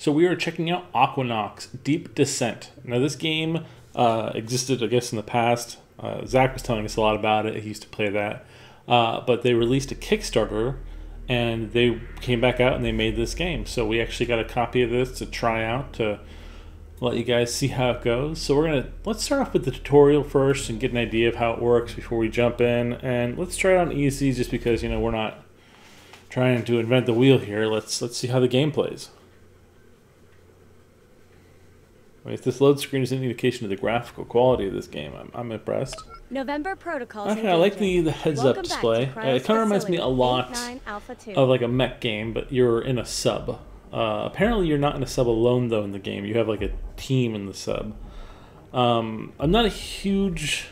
So we are checking out Aquanox Deep Descent. Now this game existed, I guess, in the past. Zach was telling us a lot about it. He used to play that. But they released a Kickstarter, and they came back out and they made this game. So we actually got a copy of this to try out to let you guys see how it goes. So let's start off with the tutorial first and get an idea of how it works before we jump in. And let's try it on easy, just because we're not trying to invent the wheel here. Let's see how the game plays. If this load screen is an indication of the graphical quality of this game, I'm impressed. November protocols. Okay, I like the heads-up display. It kind of reminds me a lot of like a mech game, but you're in a sub. Apparently you're not in a sub alone though in the game. You have like a team in the sub. I'm not a huge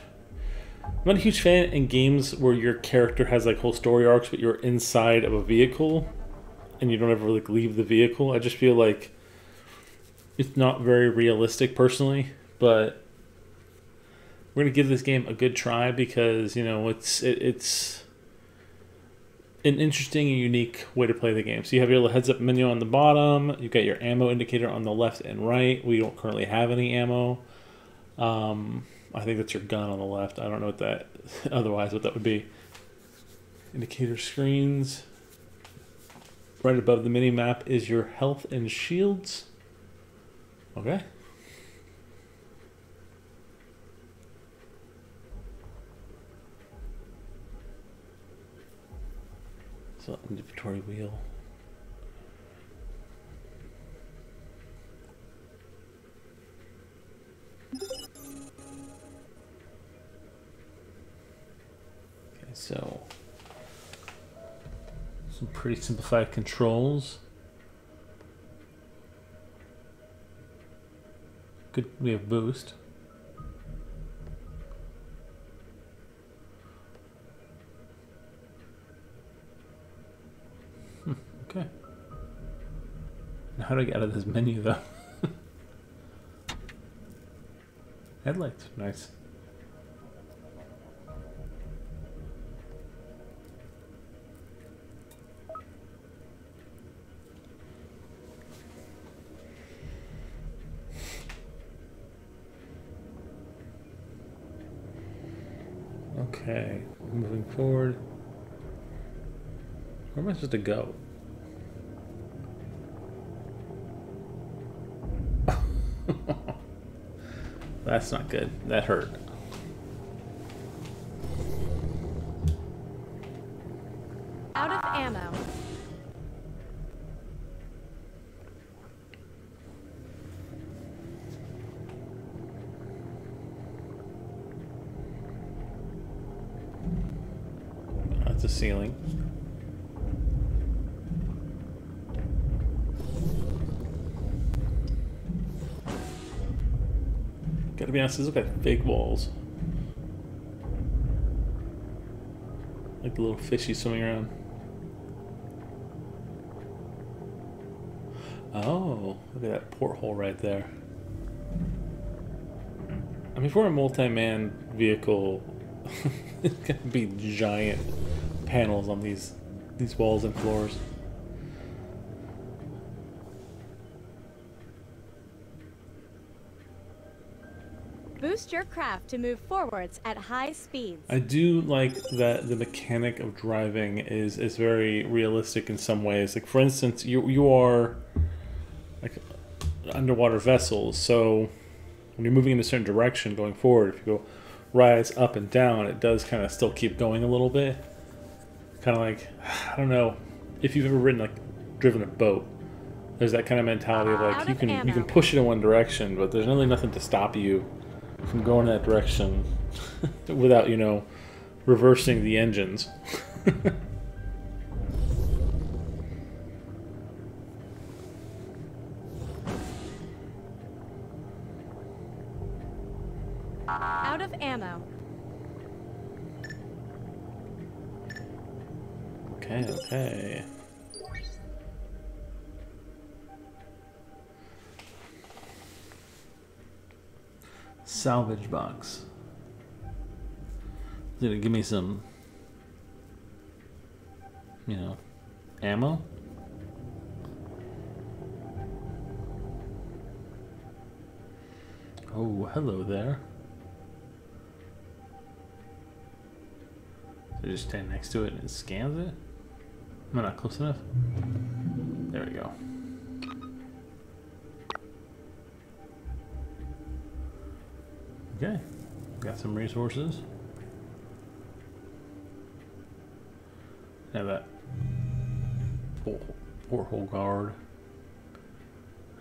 fan in games where your character has like whole story arcs, but you're inside of a vehicle and you don't ever like leave the vehicle. I just feel like it's not very realistic personally, but we're gonna give this game a good try because it's an interesting and unique way to play the game. So you have your little heads-up menu on the bottom. You've got your ammo indicator on the left and right. We don't currently have any ammo. I think that's your gun on the left. I don't know what that would be. Indicator screens. Right above the mini map is your health and shields. Okay. So inventory wheel. Okay, so some pretty simplified controls. Good, we have boost. Okay. Now how do I get out of this menu though? Headlights, nice. Okay, moving forward. Where am I supposed to go? That's not good. That hurt. Out of ammo. That's a ceiling. Gotta be honest, these look like fake walls. Like the little fishy swimming around. Oh, look at that porthole right there. I mean, for a multi-man vehicle, it's gonna be giant panels on these walls and floors. Boost your craft to move forwards at high speeds. I do like that the mechanic of driving is very realistic in some ways. Like for instance, you are like underwater vessels, so when you're moving in a certain direction going forward, if you go rise up and down, it does kind of still keep going a little bit. Kind of like, I don't know if you've ever driven a boat. There's that kind of mentality of like you can push it in one direction, but there's really nothing to stop you from going that direction without, reversing the engines. Out of ammo. Okay. Salvage box. Is it gonna give me some, ammo? Oh, hello there. So just stand next to it and it scans it? Am I not close enough? There we go. Okay, got some resources. Now that porthole guard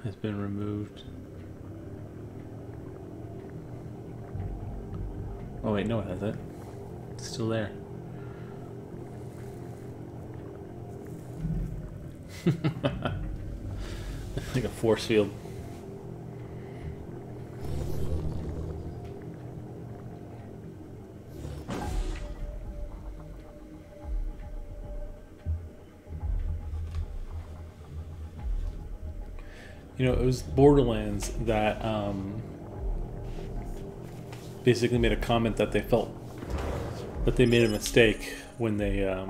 has been removed. Oh wait, no it hasn't. It's still there. Like a force field. You know, it was Borderlands that basically made a comment that they felt that they made a mistake when they, I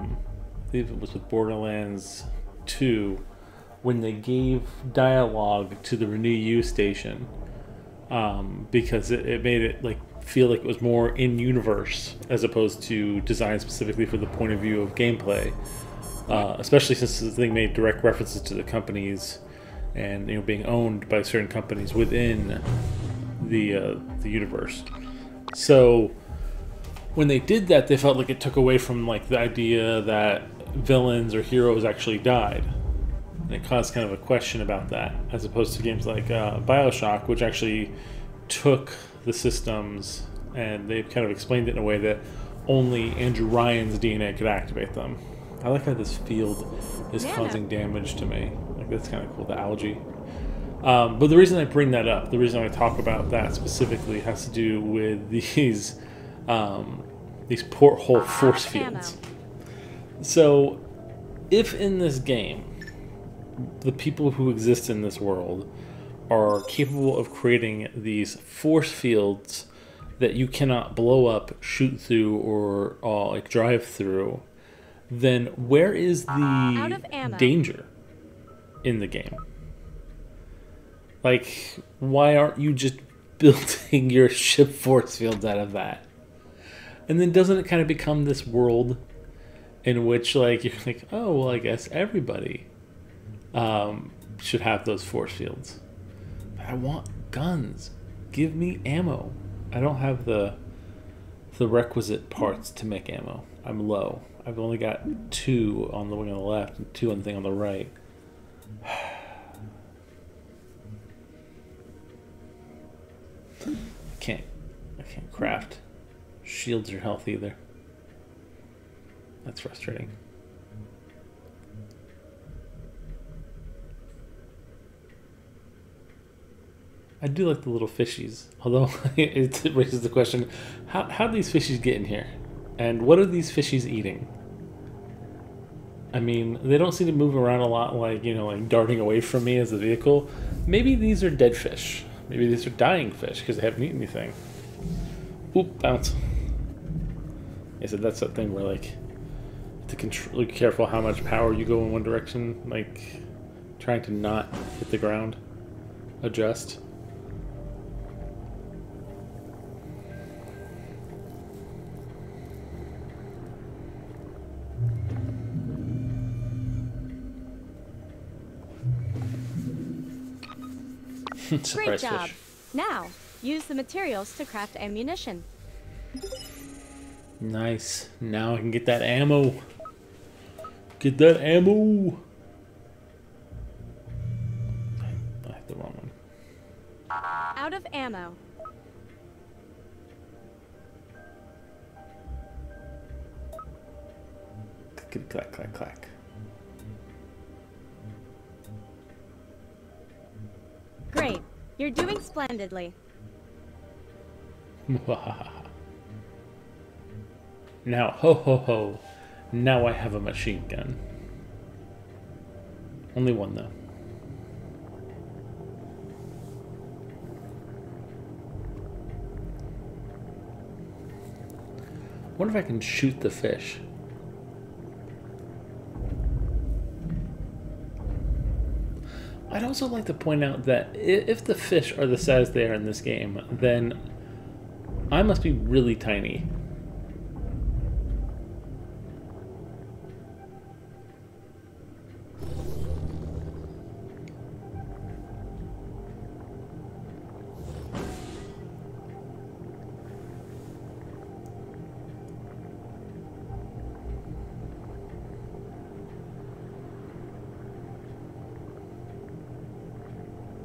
believe it was with Borderlands 2, when they gave dialogue to the Renew You station, because it made it like feel like it was more in-universe as opposed to designed specifically for the point of view of gameplay, especially since the thing made direct references to the companies and, you know, being owned by certain companies within the universe. So when they did that, they felt like it took away from like the idea that villains or heroes actually died, and it caused kind of a question about that, as opposed to games like BioShock, which actually took the systems and they've kind of explained it in a way that only Andrew Ryan's DNA could activate them. I like how this field is causing damage to me. Like, that's kind of cool, the algae. But the reason I bring that up, the reason I talk about that specifically, has to do with these porthole force fields. So, if in this game, the people who exist in this world are capable of creating these force fields that you cannot blow up, shoot through, or like drive through, then where is the danger in the game? Like, why aren't you just building your ship force fields out of that? And then doesn't it kind of become this world in which, like, you're like, oh, well, I guess everybody should have those force fields. But I want guns. Give me ammo. I don't have the requisite parts to make ammo. I'm low. I've only got 2 on the wing on the left and 2 on the thing on the right. I can't craft shields or health either. That's frustrating. I do like the little fishies, although it raises the question, how do these fishies get in here? And what are these fishies eating? I mean, they don't seem to move around a lot, like, you know, like darting away from me as a vehicle. Maybe these are dead fish. Maybe these are dying fish because they haven't eaten anything. Oop, bounce. I said that's that thing where, like, be careful how much power you go in one direction, like trying to not hit the ground. Adjust. Great job. Fish. Now, use the materials to craft ammunition. Nice. Now I can get that ammo. Get that ammo. I have the wrong one. Out of ammo. Click, clack, clack, clack. Great. You're doing splendidly. Now, ho ho ho. Now I have a machine gun. Only one, though. I wonder if I can shoot the fish. I'd also like to point out that if the fish are the size they are in this game, then I must be really tiny.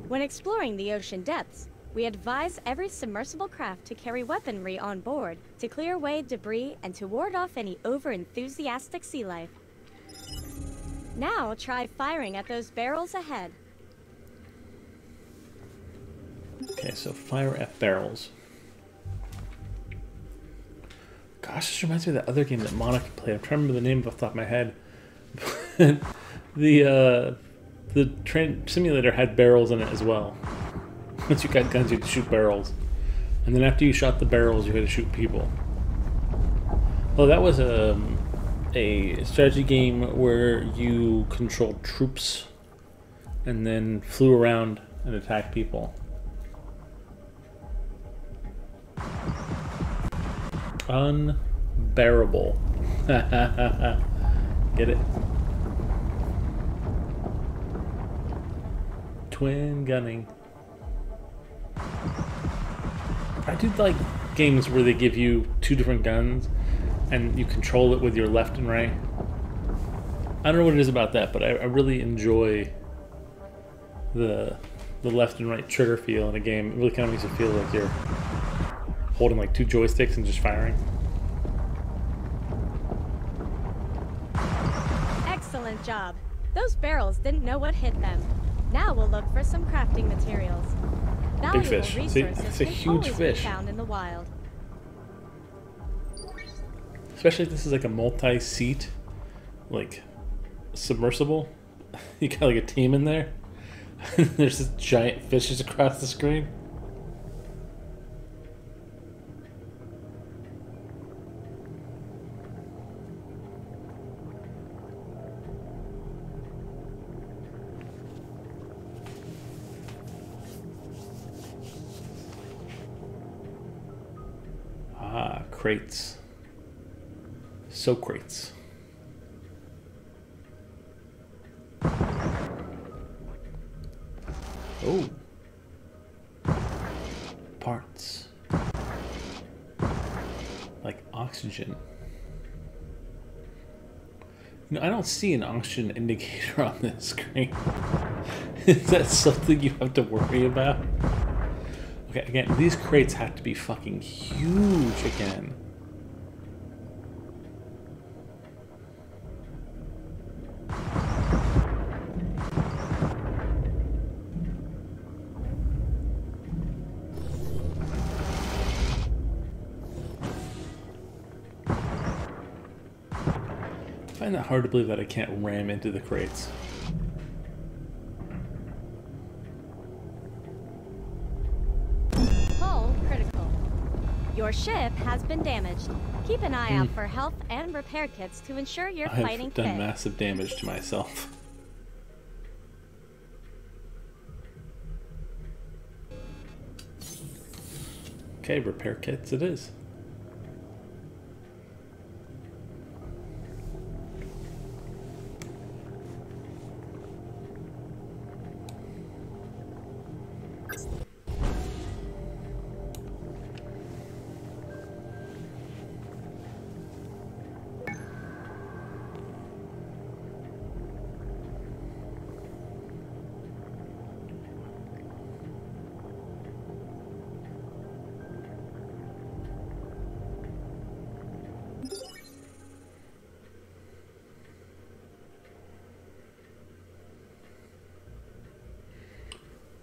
When exploring the ocean depths, we advise every submersible craft to carry weaponry on board to clear away debris and to ward off any over-enthusiastic sea life. Now try firing at those barrels ahead. Okay, so fire at barrels. Gosh, this reminds me of that other game that Monica played. I'm trying to remember the name off the top of my head. The train simulator had barrels in it as well. Once you got guns, you had to shoot barrels. And then after you shot the barrels, you had to shoot people. Oh, that was a strategy game where you controlled troops and then flew around and attacked people. Unbearable. Get it? Twin gunning. I do like games where they give you two different guns and you control it with your left and right. I don't know what it is about that, but I really enjoy the left and right trigger feel in a game. It really kind of makes you feel like you're holding like two joysticks and just firing. Excellent job. Those barrels didn't know what hit them. Now we'll look for some crafting materials. Big fish. See, Resources it's a can huge always fish. be found in the wild. Especially if this is like a multi-seat, like submersible. You got like a team in there. There's this giant fishes across the screen. Ah, crates. So crates. Oh. Parts. Like oxygen. You know, I don't see an oxygen indicator on this screen. Is that something you have to worry about? Okay, again, these crates have to be fucking huge again. I find it hard to believe that I can't ram into the crates. Hull critical. Your ship has been damaged. Keep an eye out for health and repair kits to ensure you're fighting I've done fit. massive damage to myself. Okay, repair kits it is.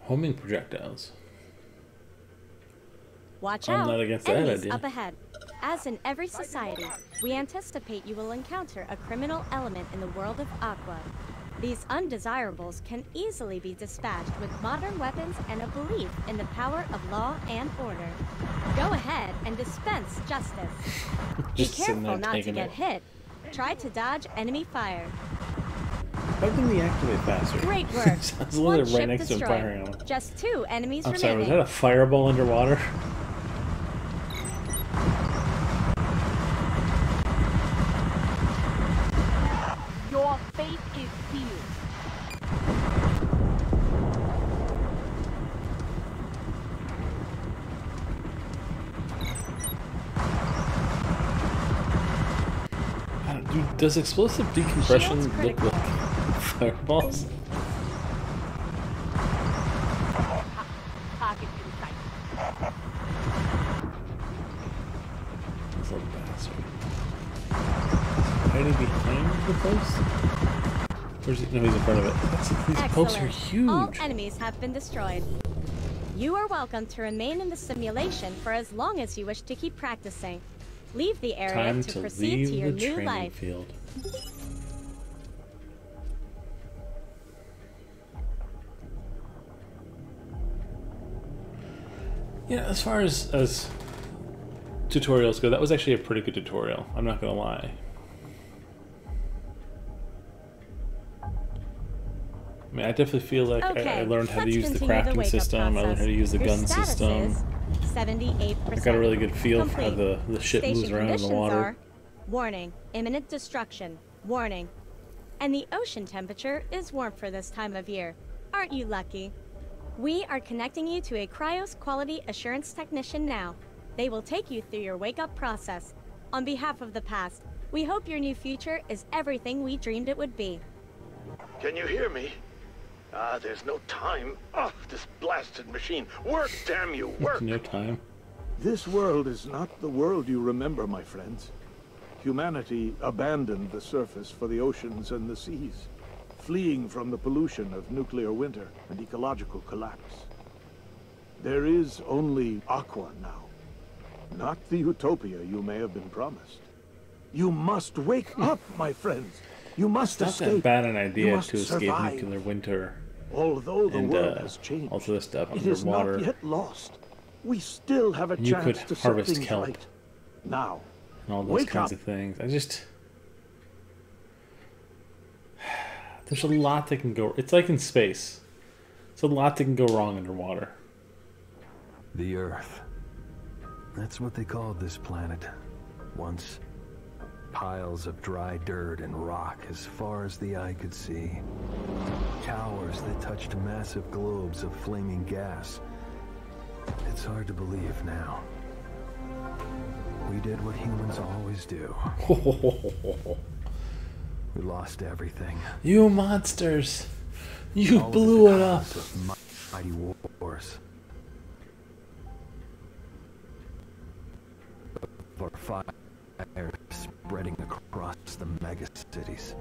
Homing projectiles. Watch I'm out. not against that Enemies idea. up ahead. As in every society, we anticipate you will encounter a criminal element in the world of Aqua. These undesirables can easily be dispatched with modern weapons and a belief in the power of law and order. Go ahead and dispense justice. Be Just sitting there careful not to taking get it. hit. Try to dodge enemy fire. Why didn't he activate faster? Great work. I was literally One right ship next to him destroyed. firing on him. Just 2 enemies I'm remaining. sorry, was that a fireball underwater? Your fate is sealed. Dude, does explosive decompression Shields look critical. like fireballs? Target in sight. This little bastard. Hiding behind the post? Or is he? No, he's in front of it. These posts are Excellent. huge. All enemies have been destroyed. You are welcome to remain in the simulation for as long as you wish to keep practicing. Leave the area Time to to proceed leave to your the new training life. field. Yeah, as far as tutorials go, that was actually a pretty good tutorial. I'm not gonna lie. I mean, I definitely feel like I learned how to use the crafting system. I learned how to use the gun system. 78%. I got a really good feel for how complete. the ship moves Station around in the conditions water. are, warning, imminent destruction. Warning. And the ocean temperature is warm for this time of year. Aren't you lucky? We are connecting you to a Cryos Quality Assurance Technician now. They will take you through your wake-up process. On behalf of the past, we hope your new future is everything we dreamed it would be. Can you hear me? There's no time. Oh, this blasted machine. Work, damn you, work! No time. This world is not the world you remember, my friends. Humanity abandoned the surface for the oceans and the seas, fleeing from the pollution of nuclear winter and ecological collapse. There is only Aqua now, not the utopia you may have been promised. You must wake up, my friends. You must It's not escape. that bad an You idea must to escape survive. nuclear winter Although the and world has changed, all this stuff it is underwater. not yet lost. We still have a And you could chance to set harvest things kelp. right. Now, And all those wake kinds up. of things. There's a lot that can go. It's like in space. It's a lot that can go wrong underwater. The Earth. That's what they called this planet. Once. Piles of dry dirt and rock as far as the eye could see. Towers that touched massive globes of flaming gas. It's hard to believe now. We did what humans always do. We lost everything. You monsters! You All of blew the it up! cause of mighty wars. For fire spreading across the megacities.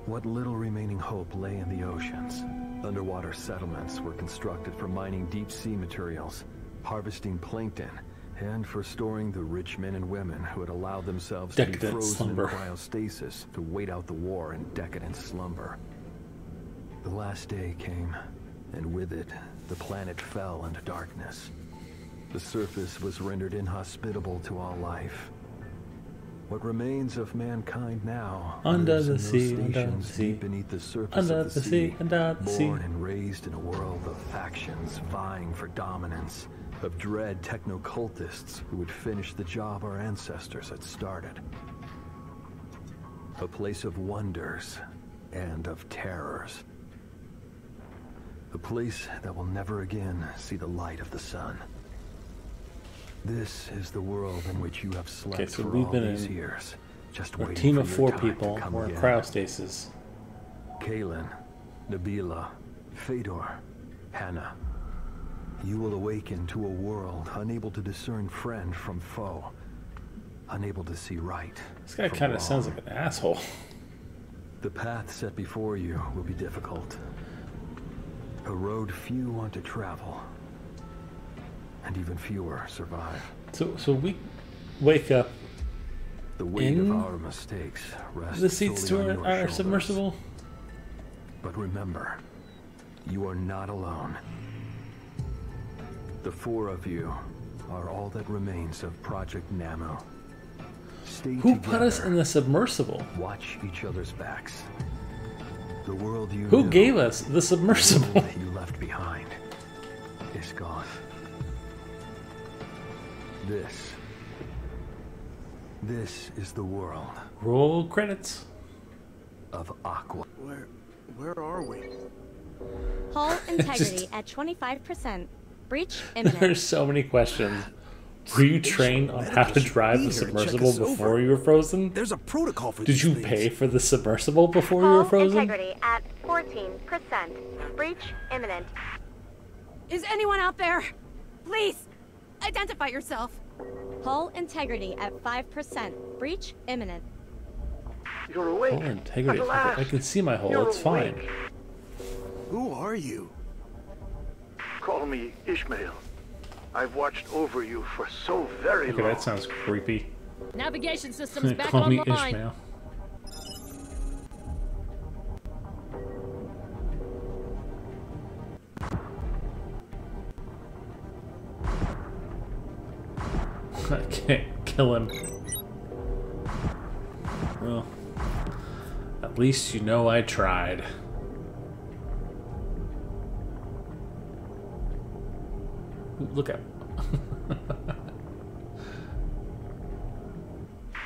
What little remaining hope lay in the oceans. Underwater settlements were constructed for mining deep-sea materials, harvesting plankton, and for storing the rich men and women who had allowed themselves to be Decadent frozen slumber. in cryostasis to wait out the war in decadent slumber. The last day came, and with it, the planet fell into darkness. The surface was rendered inhospitable to all life. What remains of mankind now Under lives the in those sea, under the stations sea, deep beneath the surface under of the the sea, sea, under the sea. born and raised in a world of factions vying for dominance, of dread techno-cultists who would finish the job our ancestors had started. A place of wonders and of terrors. A place that will never again see the light of the sun. This is the world in which you have slept Okay, so for we've all been these in years, just A waiting team for of your 4 time people. to come We're in again. cryostasis. Kalen, Nabila, Fedor, Hannah. You will awaken to a world unable to discern friend from foe, unable to see right. This guy from kind of wrong. sounds like an asshole. The path set before you will be difficult. A road few want to travel, and even fewer survive. So we wake up. The weight In of our mistakes rests The seats solely to on your our shoulders. submersible. But remember, you are not alone. The 4 of you are all that remains of Project Namo. Stay Who together. put us in the submersible? Watch each other's backs. The world you Who knew, gave us the submersible? the world you left behind, is gone. This is the world Roll credits. of Aqua. Where are we? Hull integrity at 25%. Breach imminent. There's so many questions. Were you trained on how to drive the submersible before you were frozen? There's a protocol for Did these you things. pay for the submersible before you were Hull frozen? integrity at 14%. Breach imminent. Is anyone out there? Please, identify yourself. Hull integrity at 5%. Breach imminent. You're awake. Hull integrity. At last. I can see my hull. You're It's fine. awake. Who are you? Call me Ishmael. I've watched over you for so very Okay, long. that sounds creepy. Navigation system's back Call me online. Ishmael. I can't kill him. Well, at least you know I tried. Ooh, look at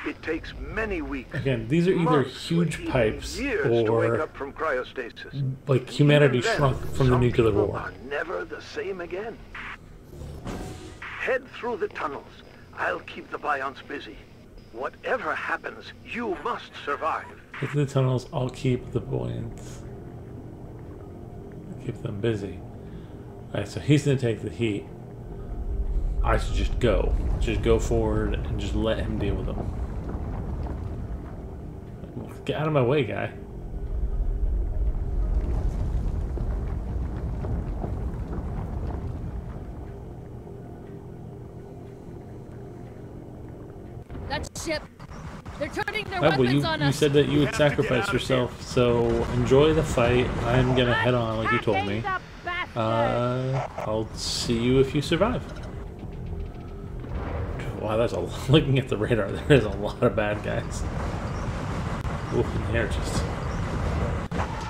It takes many weeks. again, these are either months, huge even pipes years to wake or up from cryostasis. like humanity Even then, shrunk from the some nuclear people war. are never the same again. Head through the tunnels. I'll keep the Bionts busy. Whatever happens, you must survive. Get to the tunnels, I'll keep the buoyants. Keep them busy. Alright, so he's gonna take the heat. I should just go. Just go forward and just let him deal with them. Get out of my way, guy. That ship. They're turning their Well, weapons on you us. said that you would sacrifice yourself, so enjoy the fight. I'm gonna head on like you told me. I'll see you if you survive. Wow, there's a looking at the radar. There's a lot of bad guys. Ooh, and they're just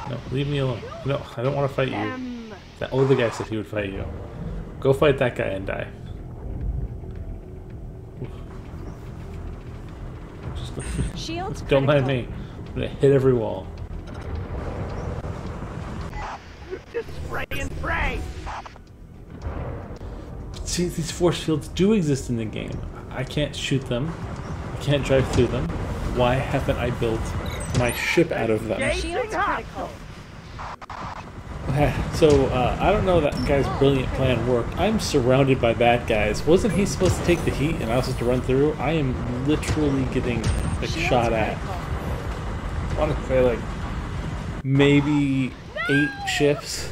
no. Leave me alone. No, I don't want to fight you. That other guy said he would fight you. Go fight that guy and die. Just Shields don't mind critical. me. I'm gonna hit every wall. Just spray and pray. See, these force fields do exist in the game. I can't shoot them. I can't drive through them. Why haven't I built my ship out of them? Shields critical. Okay, so I don't know that guy's brilliant plan worked. I'm surrounded by bad guys. Wasn't he supposed to take the heat and I was supposed to run through? I am literally getting like Shields shot at. critical. I want to say like maybe 8 shifts.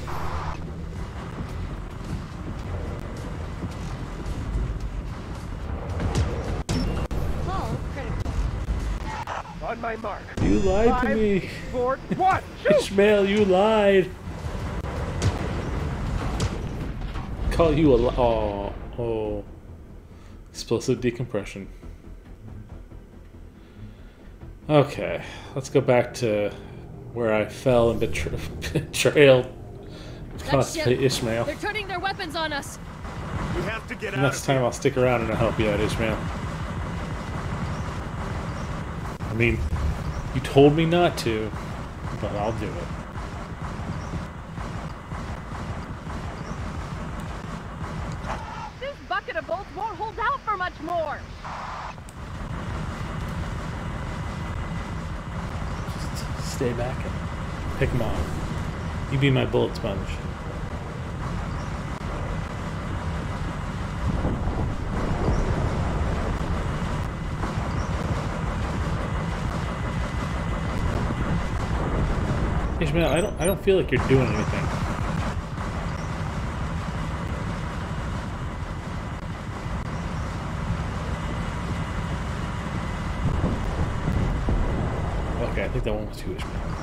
Hull critical. On my mark. You lied to 5, me. 4, 1. Shoot! Ishmael, you lied. Call you a oh. Explosive decompression. Okay, let's go back to where I fell and betrayal caused by Ishmael. They're turning their weapons on us. We have to get out Next of time here. I'll stick around and I'll help you out, Ishmael. I mean, you told me not to, but I'll do it. This bucket of bolts won't hold out for much more. Just stay back and pick them off. You be my bullet sponge. Ishmael, I don't feel like you're doing anything. Okay, I think that one was too Ishmael.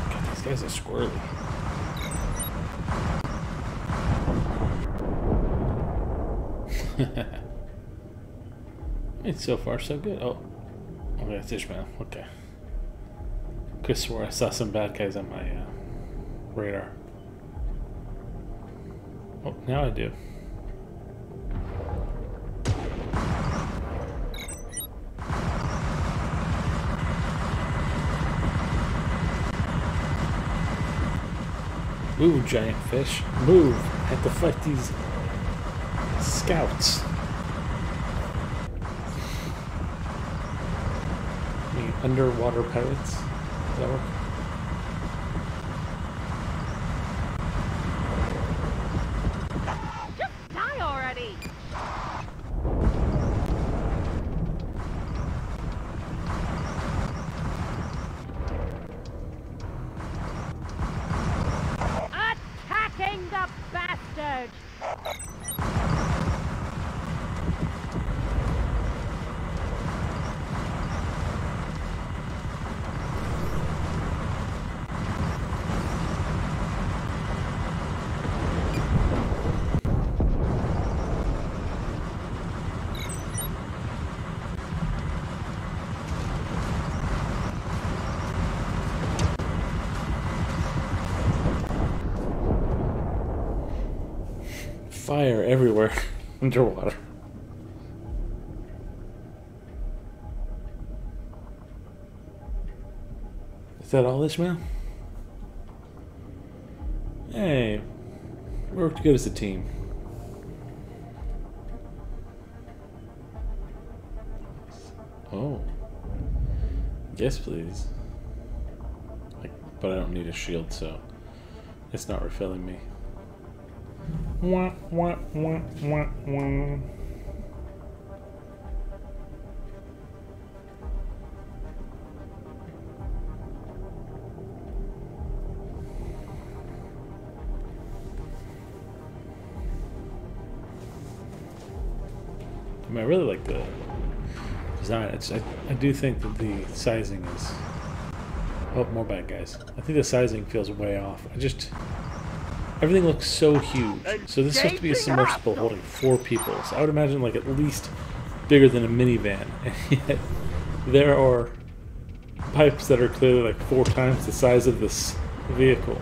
God, these guys are squirrely. I mean, so far so good. Oh, okay, it's Ishmael. Okay. Could swore I saw some bad guys on my radar. Oh, now I do. Move, giant fish. Move. I have to fight these scouts. The underwater pirates. Does that work? Just die already! Attacking the bastard! Fire everywhere underwater. Is that all, Ishmael? Hey, we worked good as a team. Oh. Yes, please. But I don't need a shield, so it's not refilling me. Wah, wah, wah, wah, wah. I mean, I really like the design. I do think that the sizing is... Oh, more bad guys. I think the sizing feels way off. Everything looks so huge. So this is supposed to be a submersible holding 4 people. So I would imagine like at least bigger than a minivan. And yet there are pipes that are clearly like 4 times the size of this vehicle.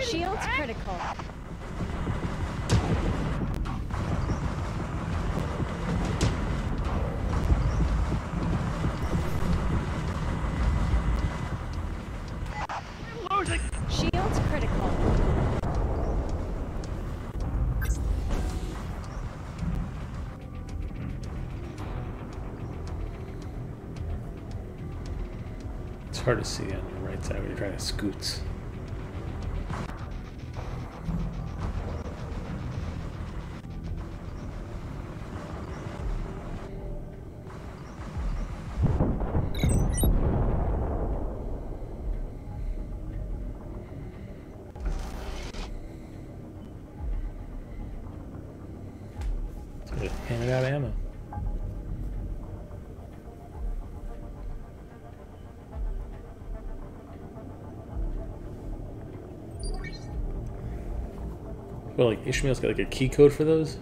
Shields critical. Shields critical. It's hard to see on your right side when you're trying to scoot. Handing out ammo. Well, like Ishmael's got like a key code for those?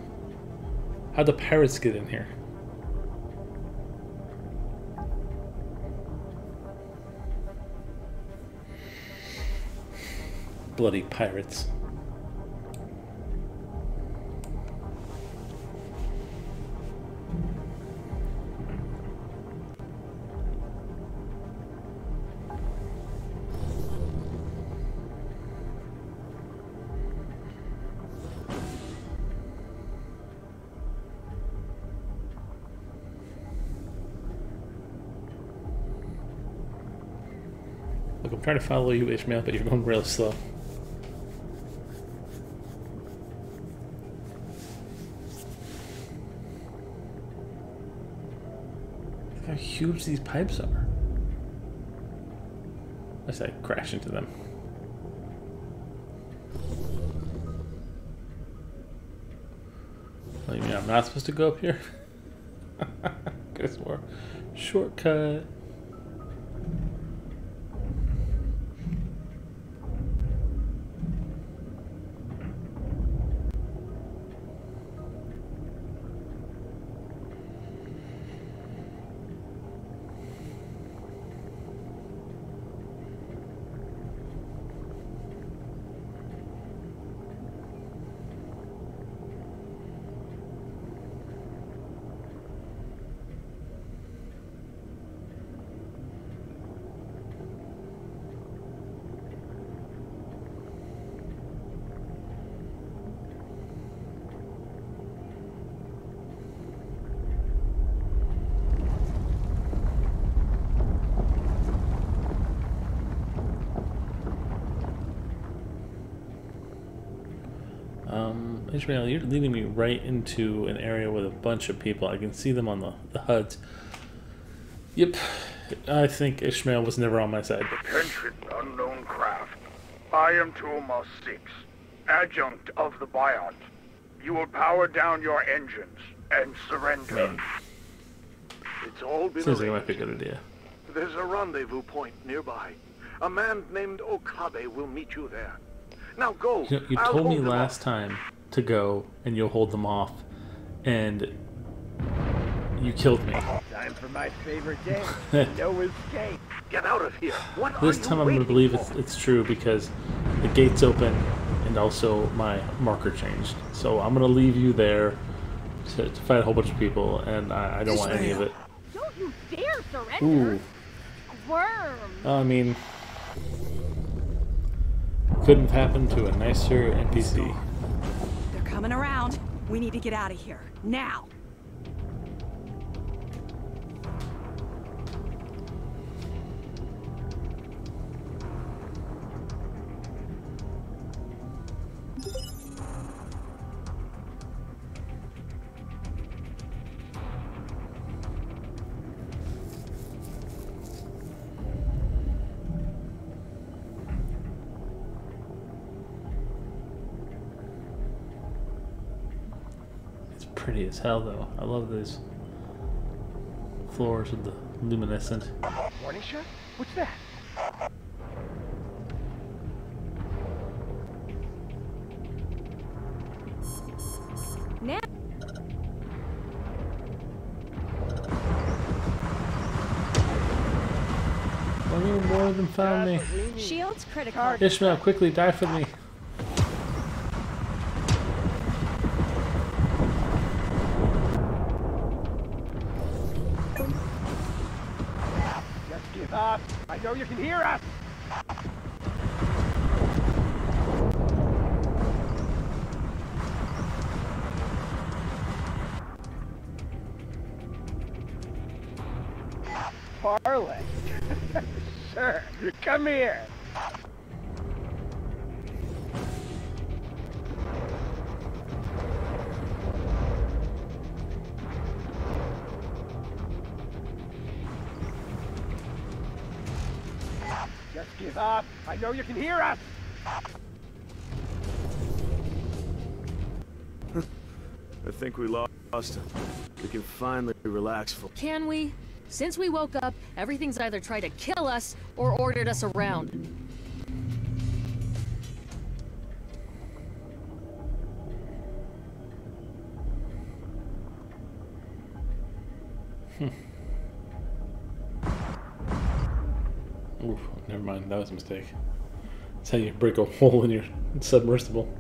How'd the pirates get in here? Bloody pirates. Look, I'm trying to follow you, Ishmael, but you're going real slow. Look how huge these pipes are. Unless I crash into them. What do you mean I'm not supposed to go up here? Guess more. Shortcut. Ishmael, you're leading me right into an area with a bunch of people. I can see them on the HUDs. Yep, I think Ishmael was never on my side. Attention, unknown craft. I am Tuomas 6, adjunct of the Biont. You will power down your engines and surrender. It's all been Seems like it might arranged. be a good idea. There's a rendezvous point nearby. A man named Okabe will meet you there. Now go. You I'll told me hold them last off. time to go, and you'll hold them off, and you killed me. Time for my favorite game. No escape. Get out of here. What This are time you I'm going to waiting believe for? it's true because the gate's open, and also my marker changed. So I'm going to leave you there to fight a whole bunch of people, and I don't want any of it. Don't you dare surrender! Ooh. Worm! I mean, couldn't have happened to a nicer NPC. They're coming around. We need to get out of here. Now! It's pretty as hell, though. I love these floors with the luminescent. Warning shot? What's that? Now, I mean, more of them found me. shields critical. Ishmael, quickly, die for me. Just give up. I know you can hear us. Parlay. Sure. Come here. Just give up. I know you can hear us. I think we lost him. We can finally relax for... Can we? Since we woke up, everything's either tried to kill us or ordered us around. Oof, never mind. That was a mistake. That's how you break a hole in your submersible.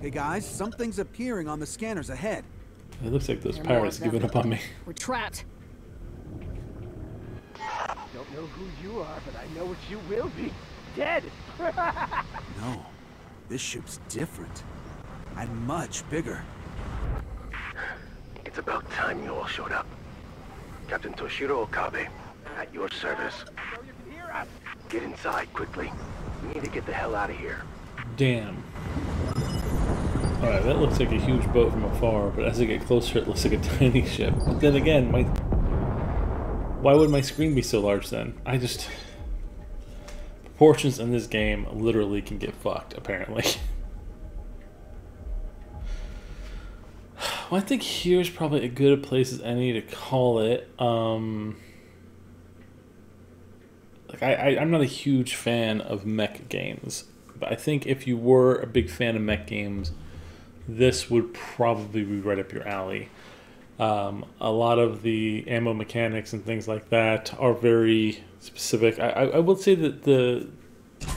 Hey guys, something's appearing on the scanners ahead. It looks like those They're more pirates of giving up on me. We're trapped. Don't know who you are, but I know what you will be. Dead. No, this ship's different. And much bigger. It's about time you all showed up. Captain Toshiro Okabe, at your service. I know you can hear us. Get inside quickly. We need to get the hell out of here. Damn. Alright, that looks like a huge boat from afar, but as I get closer it looks like a tiny ship. But then again, why would my screen be so large then? Proportions in this game literally can get fucked, apparently. Well, I think here's probably as good a place as any to call it. I'm not a huge fan of mech games, but I think if you were a big fan of mech games, this would probably be right up your alley. A lot of the ammo mechanics and things like that are very specific. I would say that the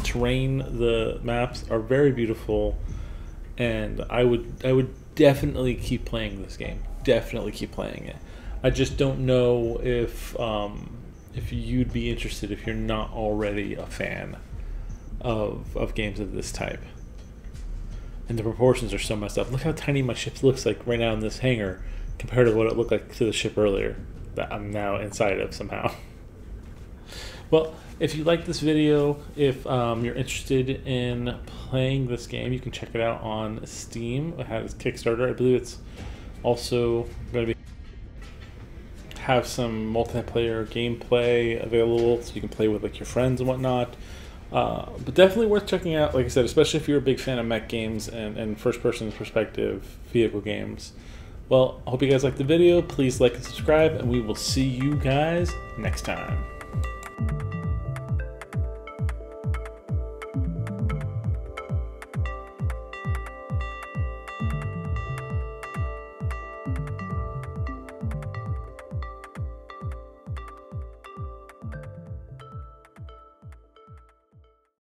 terrain, the maps are very beautiful, and I would definitely keep playing this game. Definitely keep playing it. I just don't know if you'd be interested if you're not already a fan of games of this type. And the proportions are so messed up. Look how tiny my ship looks like right now in this hangar compared to what it looked like to the ship earlier. that I'm now inside of somehow. Well, if you like this video, if you're interested in playing this game, you can check it out on Steam. It has Kickstarter. I believe it's also going to have some multiplayer gameplay available, so you can play with like your friends and whatnot. But definitely worth checking out, like I said, especially if you're a big fan of mech games and first-person perspective vehicle games. Well, I hope you guys liked the video. Please like and subscribe, and we will see you guys next time.